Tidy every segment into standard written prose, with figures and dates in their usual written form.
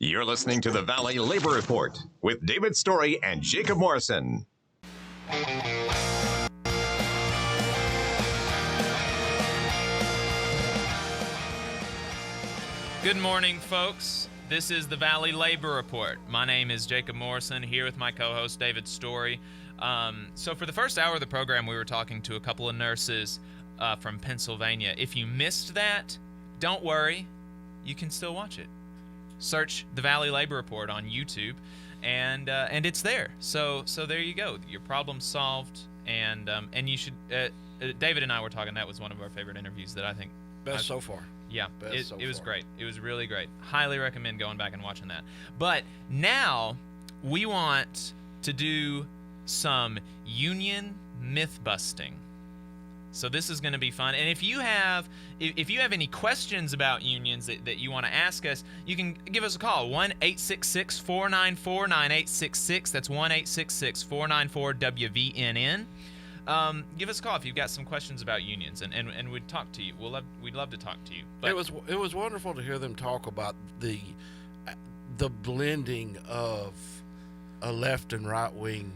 You're listening to the Valley Labor Report with David Story and Jacob Morrison. Good morning, folks. This is the Valley Labor Report. My name is Jacob Morrison, here with my co-host David Story. So for the first hour of the program, we were talking to a couple of nurses from Pennsylvania. If you missed that, don't worry. You can still watch it. Search the Valley Labor Report on YouTube, and it's there. So there you go. Your problem's solved, and you should. David and I were talking. That was one of our favorite interviews that I think best so far. Yeah, it was great. It was really great. Highly recommend going back and watching that. But now we want to do some union myth busting. So this is going to be fun. And if you have any questions about unions that you want to ask us, you can give us a call, 1-866-494-9866. That's 1-866-494-WVNN. Give us a call if you've got some questions about unions, and we'd talk to you. We'd love to talk to you. But it was wonderful to hear them talk about the blending of a left and right wing.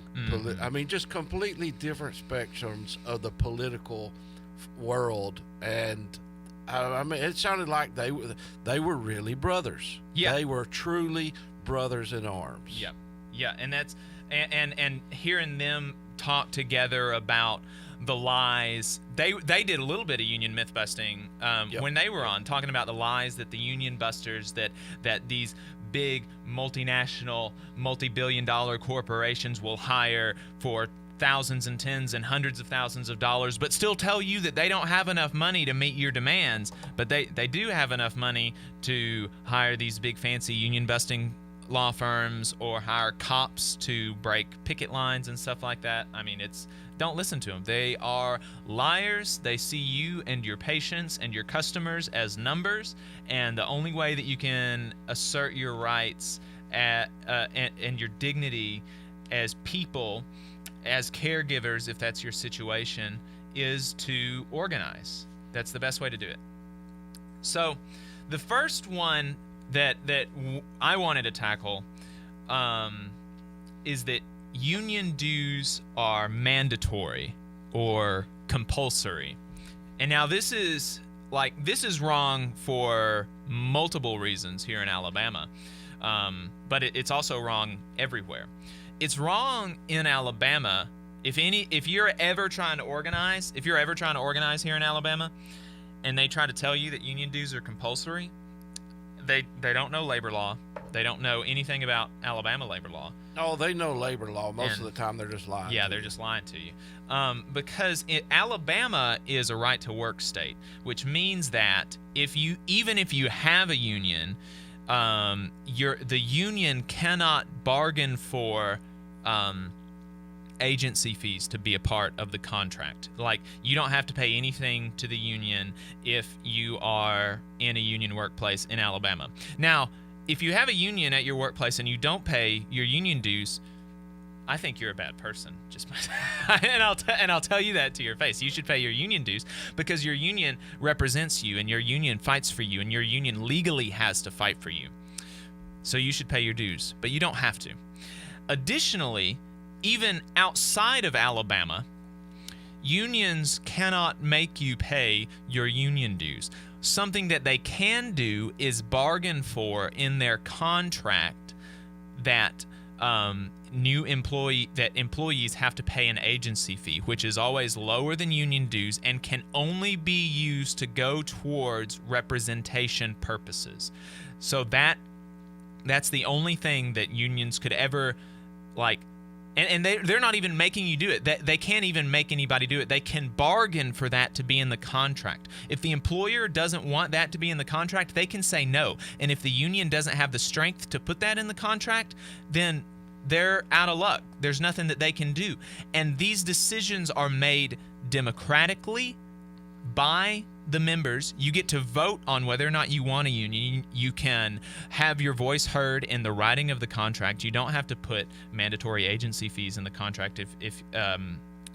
I mean, just completely different spectrums of the political world, and I mean, it sounded like they were really brothers. Yeah, they were truly brothers in arms. Yeah, and that's and hearing them talk together about the lies. They did a little bit of union myth busting when they were on, talking about the lies that the union busters, that these big multinational, multi-billion-dollar corporations will hire for thousands and tens and hundreds of thousands of dollars, but still tell you that they don't have enough money to meet your demands. But they do have enough money to hire these big fancy union busting law firms, or hire cops to break picket lines and stuff like that. I mean, don't listen to them. They are liars. They see you and your patients and your customers as numbers, and the only way that you can assert your rights and your dignity as people, as caregivers, if that's your situation, is to organize. That's the best way to do it. So the first one that I wanted to tackle is that union dues are mandatory or compulsory. And now this is wrong for multiple reasons here in Alabama, but it's also wrong everywhere. It's wrong in Alabama if you're ever trying to organize here in Alabama, and they try to tell you that union dues are compulsory. They don't know labor law. They don't know anything about Alabama labor law. Oh, they know labor law. Most of the time they're just lying. Yeah, they're just lying to you. Because Alabama is a right-to-work state, which means that even if you have a union, the union cannot bargain for agency fees to be a part of the contract. Like, you don't have to pay anything to the union if you are in a union workplace in Alabama. Now, if you have a union at your workplace and you don't pay your union dues, I think you're a bad person. And I'll tell you that to your face. You should pay your union dues, because your union represents you, and your union fights for you, and your union legally has to fight for you. So you should pay your dues, but you don't have to. Additionally, even outside of Alabama, unions cannot make you pay your union dues. Something that they can do is bargain for in their contract that employees have to pay an agency fee, which is always lower than union dues and can only be used to go towards representation purposes. So that's the only thing that unions could ever and they're not even making you do it. They can't even make anybody do it. They can bargain for that to be in the contract. If the employer doesn't want that to be in the contract, they can say no. And if the union doesn't have the strength to put that in the contract, then they're out of luck. There's nothing that they can do. And these decisions are made democratically by the members. You get to vote on whether or not you want a union. You can have your voice heard in the writing of the contract. You don't have to put mandatory agency fees in the contract if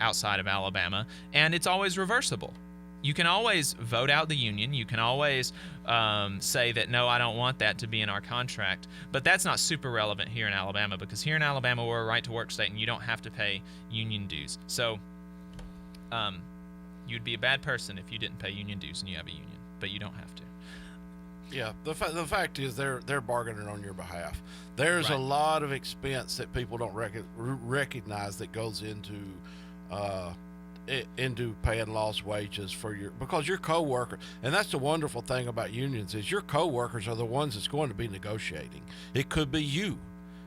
outside of Alabama, and it's always reversible. You can always vote out the union. You can always say that, no, I don't want that to be in our contract. But that's not super relevant here in Alabama, because here in Alabama, we're a right-to-work state, and you don't have to pay union dues. So you'd be a bad person if you didn't pay union dues and you have a union, but you don't have to. Yeah, the fact is they're bargaining on your behalf. There's a lot of expense that people don't recognize that goes into paying lost wages because your coworker, and that's the wonderful thing about unions, is your coworkers are the ones that's going to be negotiating. It could be you.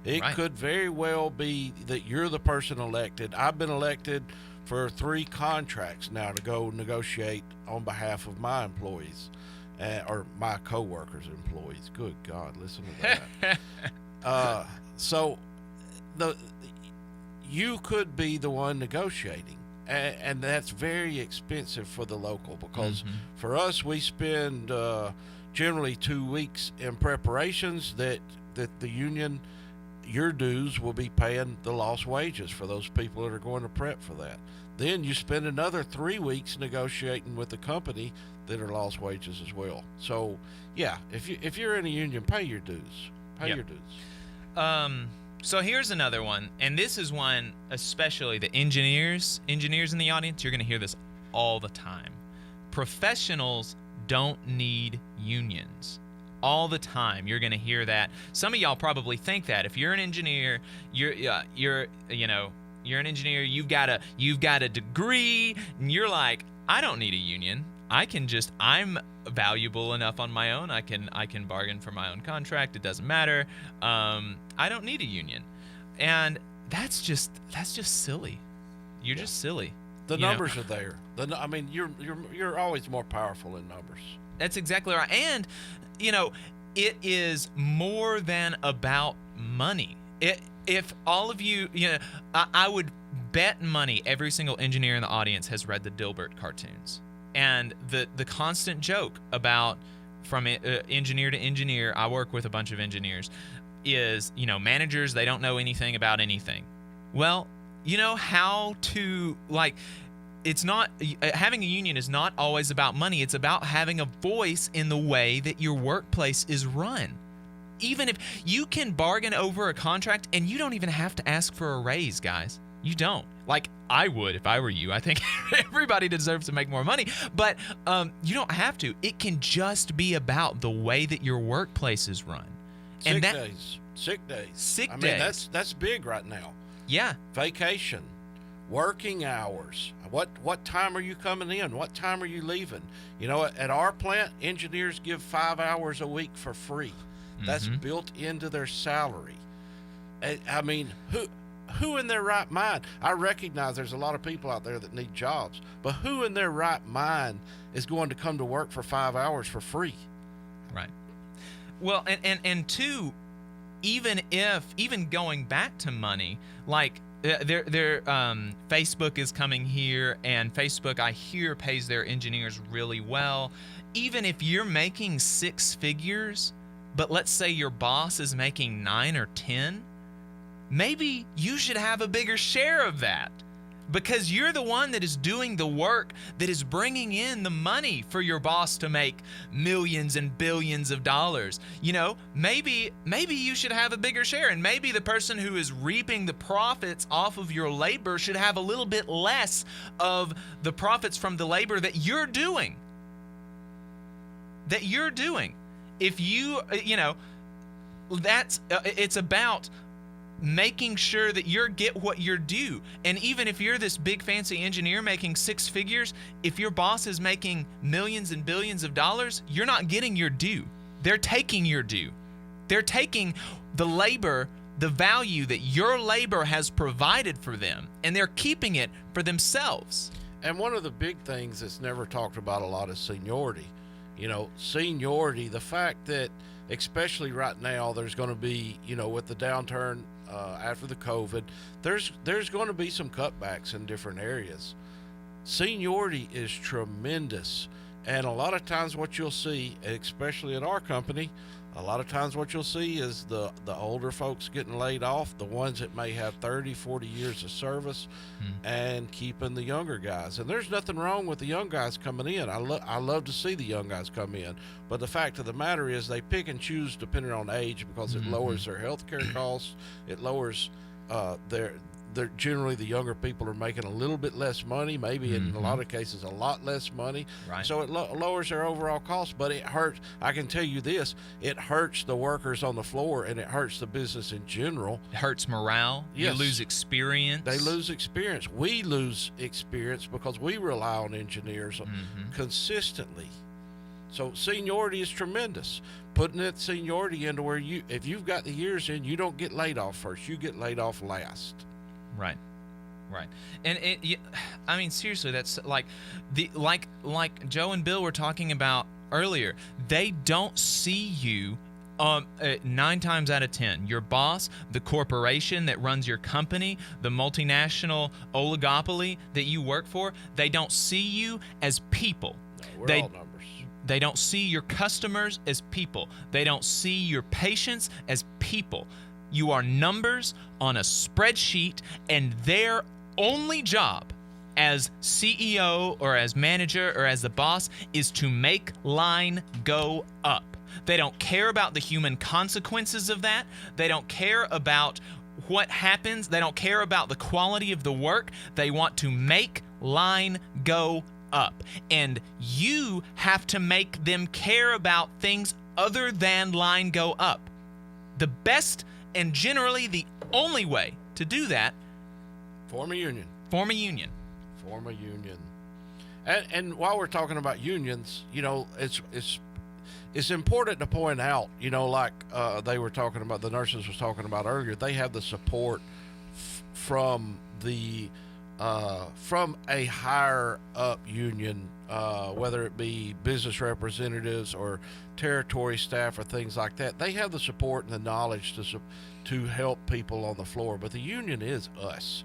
It could very well be that you're the person elected. I've been elected for 3 contracts now to go negotiate on behalf of my employees. Or my coworkers' employees. Good God, listen to that. So you could be the one negotiating, and that's very expensive for the local, because for us, we spend generally 2 weeks in preparations that the union, your dues will be paying the lost wages for those people that are going to prep for that. Then you spend another 3 weeks negotiating with the company that are lost wages as well. So yeah, if you're in a union, pay your dues. Pay your dues. So here's another one, and this is one especially the engineers in the audience. You're going to hear this all the time. Professionals don't need unions. All the time you're going to hear that. Some of y'all probably think that if you're an engineer, you're an engineer, you've got a degree, and you're like, I don't need a union. I'm valuable enough on my own. I can bargain for my own contract. It doesn't matter. I don't need a union. And that's just silly. You're just silly. The numbers are there. You're always more powerful in numbers. That's exactly right. And it is more than about money. If all of you, I would bet money every single engineer in the audience has read the Dilbert cartoons. And the constant joke about from engineer to engineer, I work with a bunch of engineers, is, managers, they don't know anything about anything. Well, how to, it's not, having a union is not always about money. It's about having a voice in the way that your workplace is run. Even if you can bargain over a contract, and you don't even have to ask for a raise, guys. You don't. I would if I were you. I think everybody deserves to make more money, but you don't have to. It can just be about the way that your workplace is run. Sick days. That's big right now. Yeah. Vacation, working hours. What time are you coming in? What time are you leaving? At our plant, engineers give 5 hours a week for free. That's built into their salary. Who in their right mind? I recognize there's a lot of people out there that need jobs, but who in their right mind is going to come to work for 5 hours for free? Right. Well, and two, even going back to money, Facebook is coming here, and Facebook, I hear, pays their engineers really well. Even if you're making 6 figures, but let's say your boss is making 9 or 10, maybe you should have a bigger share of that, because you're the one that is doing the work that is bringing in the money for your boss to make millions and billions of dollars. Maybe you should have a bigger share, and maybe the person who is reaping the profits off of your labor should have a little bit less of the profits from the labor that you're doing. If you, it's about making sure that you get what you're due. And even if you're this big fancy engineer making 6 figures, if your boss is making millions and billions of dollars, you're not getting your due. They're taking your due. They're taking the labor, the value that your labor has provided for them, and they're keeping it for themselves. And one of the big things that's never talked about a lot is seniority. Seniority, the fact that especially right now, there's going to be, with the downturn after the COVID, there's going to be some cutbacks in different areas. Seniority is tremendous. And a lot of times what you'll see, especially at our company, A lot of times what you'll see is the older folks getting laid off, the ones that may have 30, 40 years of service, and keeping the younger guys. And there's nothing wrong with the young guys coming in. I love to see the young guys come in. But the fact of the matter is they pick and choose depending on age, because it lowers their health care costs. It lowers they're generally, the younger people are making a little bit less money, maybe in a lot of cases a lot less money. Right. So it lowers their overall cost, but it hurts. I can tell you this, it hurts the workers on the floor, and it hurts the business in general. It hurts morale. Yes. You lose experience. They lose experience. We lose experience because we rely on engineers consistently. So seniority is tremendous. Putting that seniority into where if you've got the years in, you don't get laid off first, you get laid off last. Right. And I mean, seriously, that's like Joe and Bill were talking about earlier. They don't see you 9 times out of 10. Your boss, the corporation that runs your company, the multinational oligopoly that you work for, they don't see you as people. No, we're all numbers. They don't see your customers as people. They don't see your patients as people. You are numbers on a spreadsheet, and their only job as CEO or as manager or as the boss is to make line go up. They don't care about the human consequences of that. They don't care about what happens. They don't care about the quality of the work. They want to make line go up. And you have to make them care about things other than line go up. The best and generally the only way to do that, form a union. And while we're talking about unions, it's important to point out, like they were talking about, the nurses was talking about earlier, they have the support from a higher up union, whether it be business representatives or territory staff or things like that. They have the support and the knowledge to help people on the floor. But the union is us.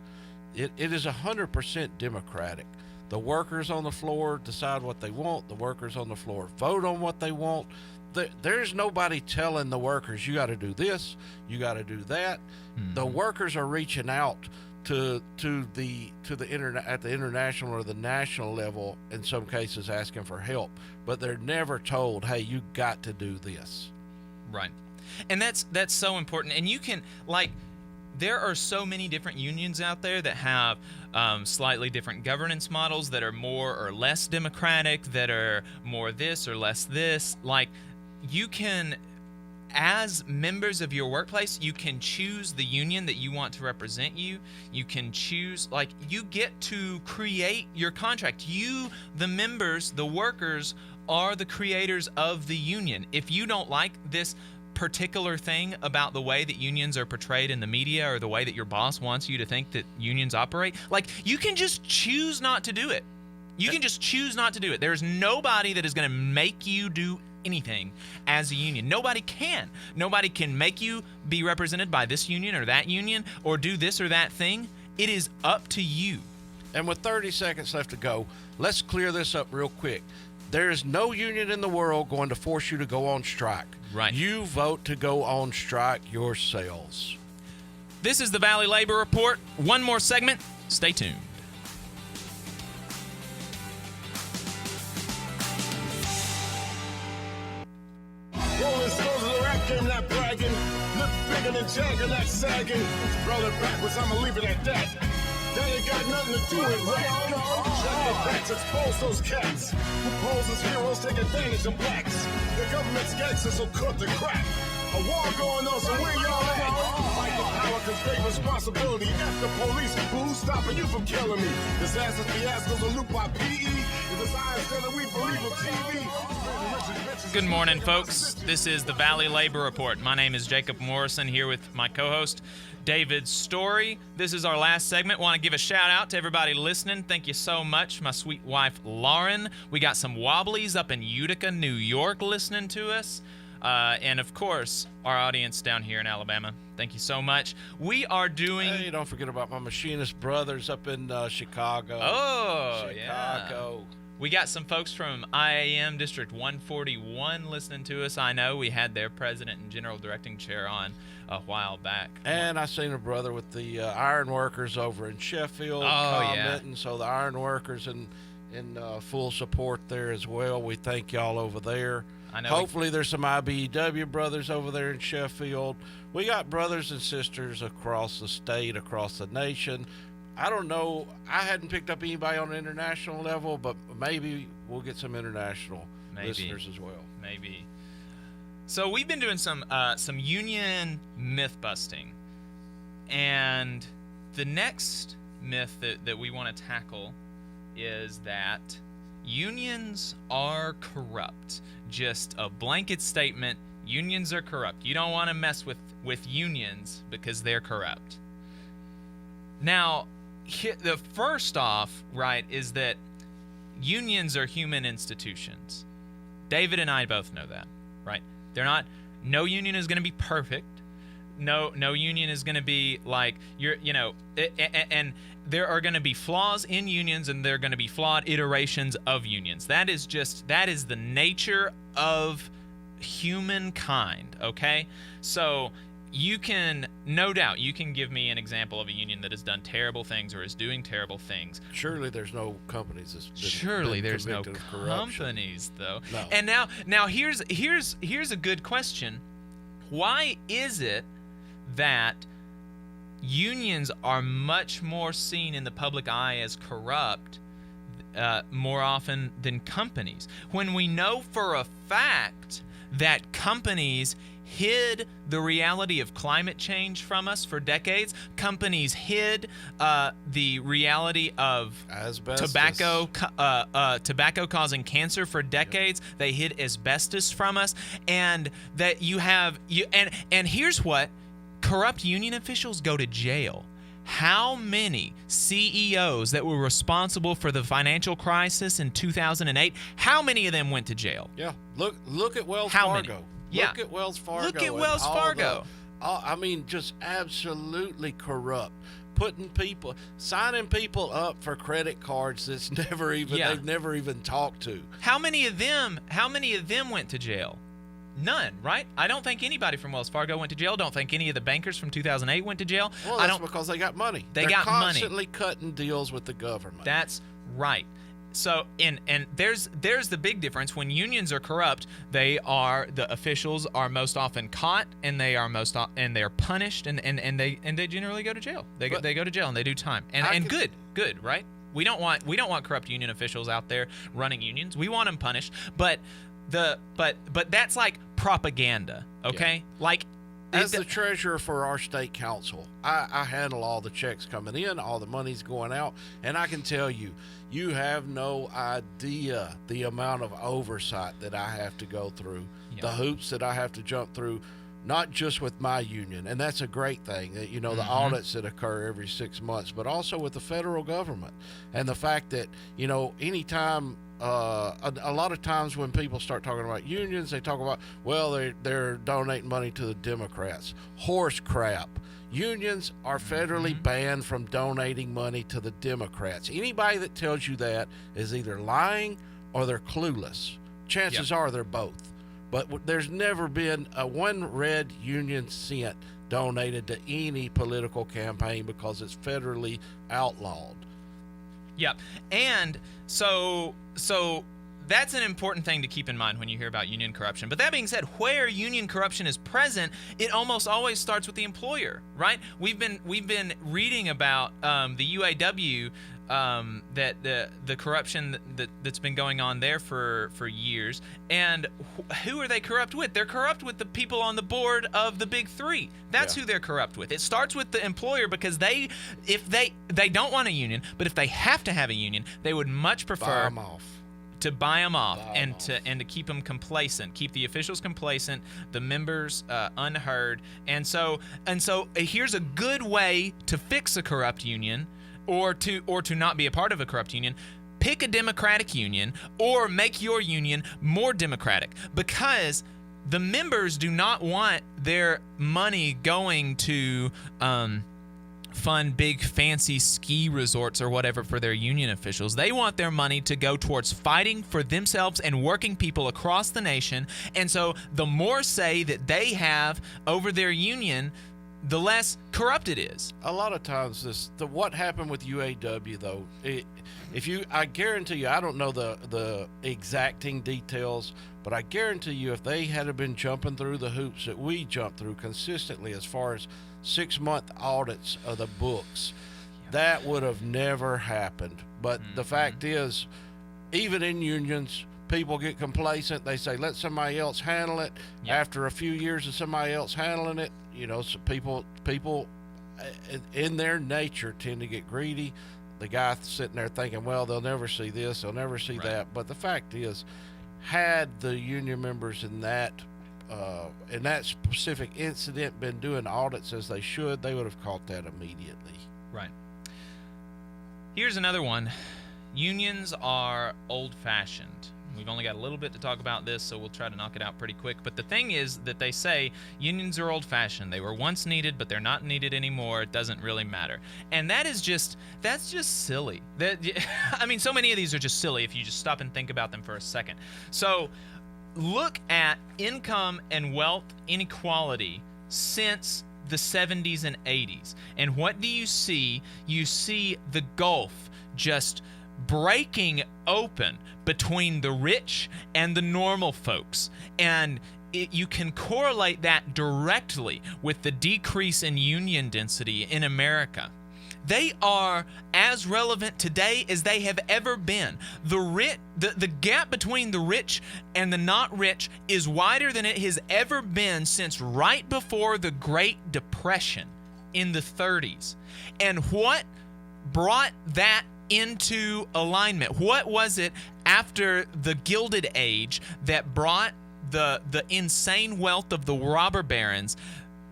It is 100% democratic. The workers on the floor decide what they want. The workers on the floor vote on what they want. There's nobody telling the workers, you got to do this, you got to do that. The workers are reaching out to the at the international or the national level, in some cases asking for help, but they're never told, hey, you got to do this. Right. And that's so important. And you can, there are so many different unions out there that have slightly different governance models that are more or less democratic, that are more this or less this. You can, as members of your workplace, you can choose the union that you want to represent you. You can choose, you get to create your contract. You, the members, the workers, are the creators of the union. If you don't like this particular thing about the way that unions are portrayed in the media, or the way that your boss wants you to think that unions operate, you can just choose not to do it. You can just choose not to do it. There's nobody that is going to make you do anything as a union. Nobody can. Nobody can make you be represented by this union or that union or do this or that thing. It is up to you. And with 30 seconds left to go, let's clear this up real quick. There is no union in the world going to force you to go on strike. Right. You vote to go on strike yourselves. This is the Valley Labor Report. One more segment. Stay tuned. Rolling stones of the rap game, not bragging. Look bigger than Jagger, not sagging. Roll it backwards, I'ma leave it at that. That ain't got nothing to do with rap. Shut your backs, expose those cats who pose as heroes, take advantage of blacks. The government's gangsters, so cut the crap. A war going on, so where y'all at? Fight the power, cause they responsibility. F the police, who's stopping you from killing me? Disasters, fiascos, or loot by PE. Is the science that we believe in TV? Good morning, folks. This is the Valley Labor Report. My name is Jacob Morrison, here with my co-host, David Story. This is our last segment. Want to give a shout out to everybody listening. Thank you so much. My sweet wife, Lauren. We got some Wobblies up in Utica, New York, listening to us. And of course, our audience down here in Alabama. Thank you so much. We are doing... Hey, don't forget about my machinist brothers up in Chicago. Oh, Chicago. Yeah. We got some folks from IAM District 141 listening to us. I know we had their president and general directing chair on a while back. And I seen a brother with the iron workers over in Sheffield commenting. So the iron workers in full support there as well. We thank y'all over there. I know. Hopefully there's some IBEW brothers over there in Sheffield. We got brothers and sisters across the state, across the nation. I don't know. I hadn't picked up anybody on an international level, but maybe we'll get some international listeners as well. Maybe. So we've been doing some union myth busting, and the next myth that we want to tackle is that unions are corrupt. Just a blanket statement: unions are corrupt. You don't want to mess with unions because they're corrupt. Now, the first off, right, is that unions are human institutions. David and I both know that, right? They're not. No union is going to be perfect. No union is going to be like and there are going to be flaws in unions, and there are going to be flawed iterations of unions. That is the nature of humankind. Okay, so. You can, no doubt, you can give me an example of a union that has done terrible things or is doing terrible things. Surely there's no companies that's Surely there's no companies, though. No. And now here's a good question. Why is it that unions are much more seen in the public eye as corrupt more often than companies, when we know for a fact that companies hid the reality of climate change from us for decades? Companies hid the reality of tobacco causing cancer for decades. Yeah. They hid asbestos from us, and that and here's what: corrupt union officials go to jail. How many CEOs that were responsible for the financial crisis in 2008? How many of them went to jail? Yeah, look at Wells Fargo. Many? Yeah. Look at Wells Fargo. Look at Wells Fargo. I mean, just absolutely corrupt. Signing people up for credit cards that's they've never even talked to. How many of them went to jail? None, right? I don't think anybody from Wells Fargo went to jail. Don't think any of the bankers from 2008 went to jail. Well, that's because they got money. They're constantly cutting deals with the government. That's right. So, and there's the big difference. When unions are corrupt, the officials are most often caught, and they are punished, and they generally go to jail. They go to jail and they do time. Good, right? We don't want corrupt union officials out there running unions. We want them punished. But that's like propaganda, okay? Yeah. Like, as the treasurer for our state council, I handle all the checks coming in, all the money's going out, and I can tell you, you have no idea the amount of oversight that I have to go through, the hoops that I have to jump through, not just with my union, and that's a great thing, that the audits that occur every 6 months, but also with the federal government, and the fact that anytime. A lot of times when people start talking about unions, they talk about, well, they're donating money to the Democrats. Horse crap. Unions are federally banned from donating money to the Democrats. Anybody that tells you that is either lying or they're clueless. Chances are they're both. But there's never been a one red union cent donated to any political campaign because it's federally outlawed. Yeah, and so that's an important thing to keep in mind when you hear about union corruption. But that being said, where union corruption is present, it almost always starts with the employer, right? We've been reading about the UAW, that the corruption that's been going on there for years. And who are they corrupt with? They're corrupt with the people on the board of the big three. That's who they're corrupt with. It starts with the employer, because if they don't want a union, but if they have to have a union, they would much prefer to buy them off and to keep them complacent, keep the officials complacent, the members unheard. And so here's a good way to fix a corrupt union, or to not be a part of a corrupt union. Pick a Democratic union, or make your union more Democratic, because the members do not want their money going to fund big fancy ski resorts or whatever for their union officials. They want their money to go towards fighting for themselves and working people across the nation. And so the more say that they have over their union, the less corrupt it is. A lot of times what happened with UAW though, I guarantee you, I don't know the exacting details, but I guarantee you if they had been jumping through the hoops that we jumped through consistently as far as 6-month audits of the books, that would have never happened. But the fact is, even in unions, people get complacent. They say, let somebody else handle it. After a few years of somebody else handling it, so people in their nature tend to get greedy. The guy sitting there thinking, well, they'll never see this, they'll never see that. But the fact is, had the union members in that specific incident been doing audits as they should, they would have caught that immediately. Right. Here's another one. Unions are old-fashioned. We've only got a little bit to talk about this, so we'll try to knock it out pretty quick. But the thing is that they say unions are old-fashioned. They were once needed, but they're not needed anymore. It doesn't really matter. And that's just silly. So many of these are just silly if you just stop and think about them for a second. So look at income and wealth inequality since the 70s and 80s. And what do you see? You see the gulf just breaking open between the rich and the normal folks. And you can correlate that directly with the decrease in union density in America. They are as relevant today as they have ever been. The gap between the rich and the not rich is wider than it has ever been since right before the Great Depression in the 30s. And what brought that into alignment? What was it after the Gilded Age that brought the insane wealth of the robber barons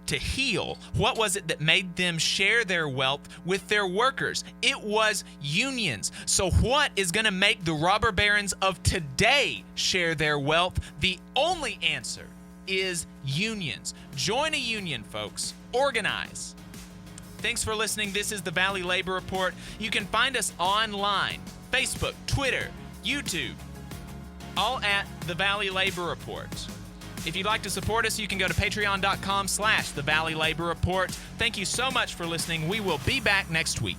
to heel? What was it that made them share their wealth with their workers? It was unions. So what is going to make the robber barons of today share their wealth? The only answer is unions. Join a union, folks. Organize. Thanks for listening. This is the Valley Labor Report. You can find us online, Facebook, Twitter, YouTube, all at the Valley Labor Report. If you'd like to support us, you can go to patreon.com/the Valley Labor Report. Thank you so much for listening. We will be back next week.